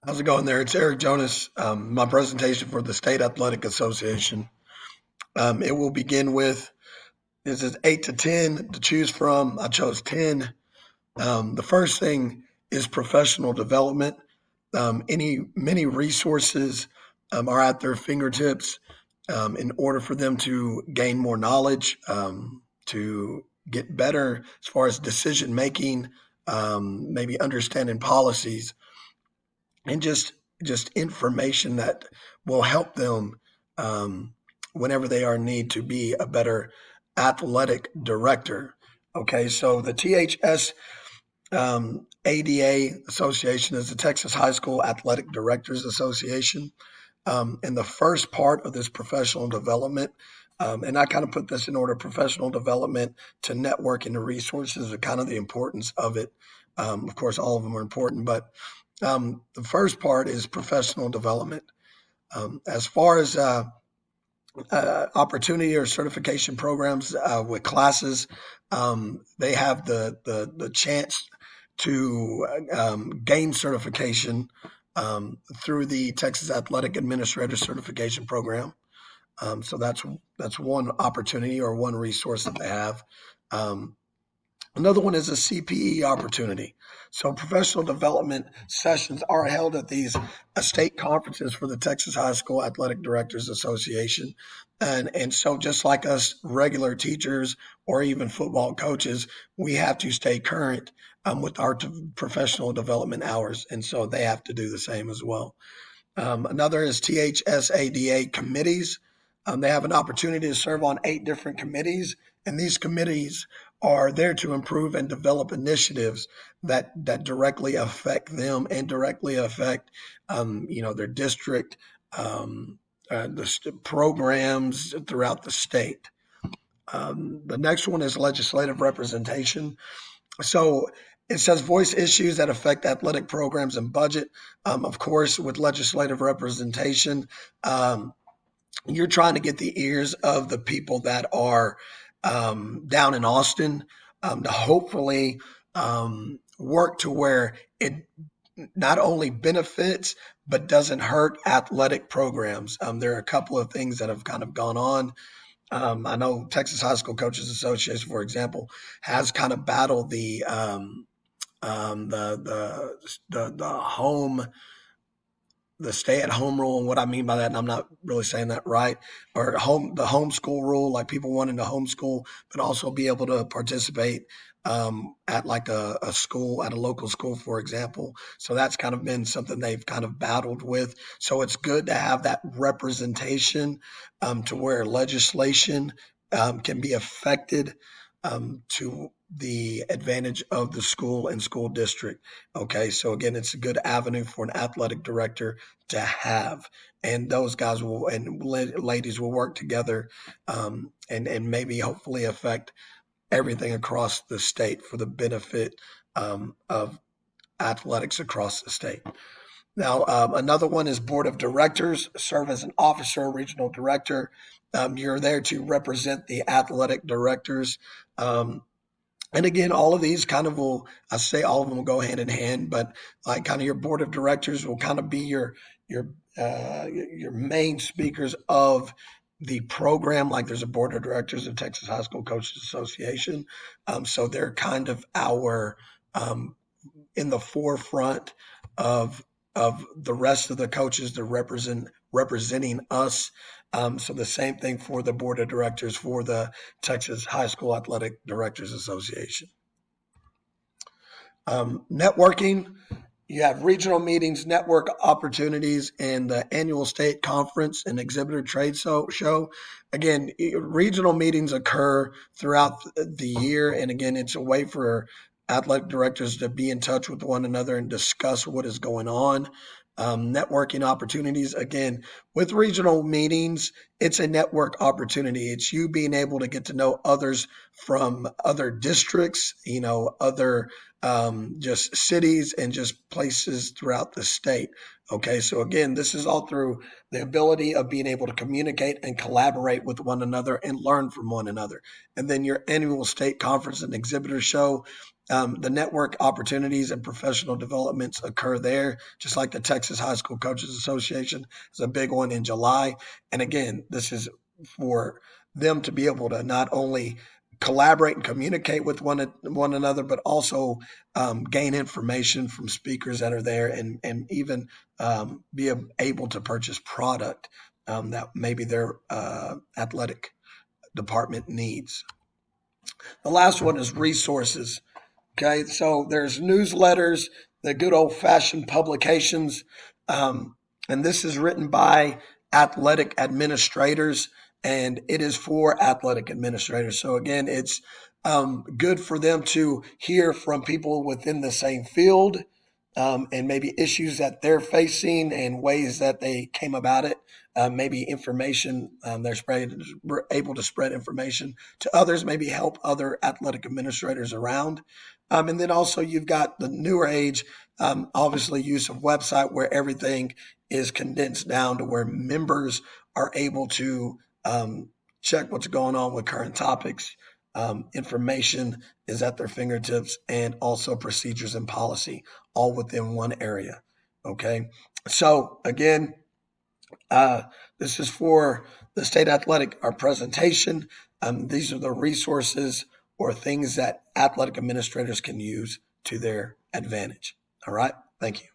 How's it going there? It's Eric Jonas. My presentation for the State Athletic Association. It will begin with this is 8 to 10 to choose from. I chose 10. The first thing is professional development. Many resources are at their fingertips in order for them to gain more knowledge, to get better as far as decision making, maybe understanding policies and just information that will help them um, whenever they are in need to be a better athletic director. Okay, so the THS ADA Association is the Texas High School Athletic Directors Association. And the first part of this professional development, and I kind of put this in order: professional development to networking and resources, are kind of the importance of it. Of course, all of them are important, but the first part is professional development. As far as opportunity or certification programs with classes, they have the chance to gain certification through the Texas Athletic Administrator Certification Program. So that's one opportunity or one resource that they have. Um, Another one is a CPE opportunity. So professional development sessions are held at these state conferences for the Texas High School Athletic Directors Association. And so just like us regular teachers or even football coaches, we have to stay current with our professional development hours. And so they have to do the same as well. Another is THSADA committees. They have an opportunity to serve on 8 different committees, and these committees are there to improve and develop initiatives that directly affect them and directly affect, their district, programs throughout the state. The next one is legislative representation. So it says voice issues that affect athletic programs and budget. Of course, with legislative representation, you're trying to get the ears of the people that are down in Austin to hopefully work to where it not only benefits but doesn't hurt athletic programs. There are a couple of things that have kind of gone on. I know Texas High School Coaches Association, for example, has kind of battled the home the stay at home rule. And what I mean by that, and I'm not really saying that right, or the homeschool rule, like people wanting to homeschool but also be able to participate at like a school, at a local school, for example. So that's kind of been something they've kind of battled with. So it's good to have that representation to where legislation can be affected to the advantage of the school and school district. Okay, so again, it's a good avenue for an athletic director to have, and those guys will and ladies will work together, and maybe hopefully affect everything across the state for the benefit of athletics across the state. Now, another one is board of directors. Serve as an officer, regional director. You're there to represent the athletic directors. And again, all of these kind of will, I say all of them will go hand in hand, but like kind of your board of directors will kind of be your main speakers of the program. Like there's a board of directors of Texas High School Coaches Association, so they're kind of our in the forefront of the rest of the coaches that representing us. So the same thing for the board of directors for the Texas High School Athletic Directors Association. Networking, you have regional meetings, network opportunities, and the annual state conference and exhibitor trade show. Again, regional meetings occur throughout the year, and again, it's a way for athletic directors to be in touch with one another and discuss what is going on. Networking opportunities, again, with regional meetings, it's a network opportunity. It's you being able to get to know others from other districts, other just cities and just places throughout the state. Okay, so again, this is all through the ability of being able to communicate and collaborate with one another and learn from one another. And then your annual state conference and exhibitor show, The network opportunities and professional developments occur there, just like the Texas High School Coaches Association is a big one in July. And again, this is for them to be able to not only collaborate and communicate with one another, but also gain information from speakers that are there, and even be able to purchase product that maybe their athletic department needs. The last one is resources. Okay, so there's newsletters, the good old fashioned publications, and this is written by athletic administrators, and it is for athletic administrators. So again, it's good for them to hear from people within the same field, and maybe issues that they're facing and ways that they came about it. Maybe information, able to spread information to others, maybe help other athletic administrators around. And then also you've got the newer age, obviously use of website where everything is condensed down to where members are able to check what's going on with current topics. Information is at their fingertips, and also procedures and policy all within one area. Okay. So again, this is for the state athletic, our presentation. These are the resources or things that athletic administrators can use to their advantage. All right. Thank you.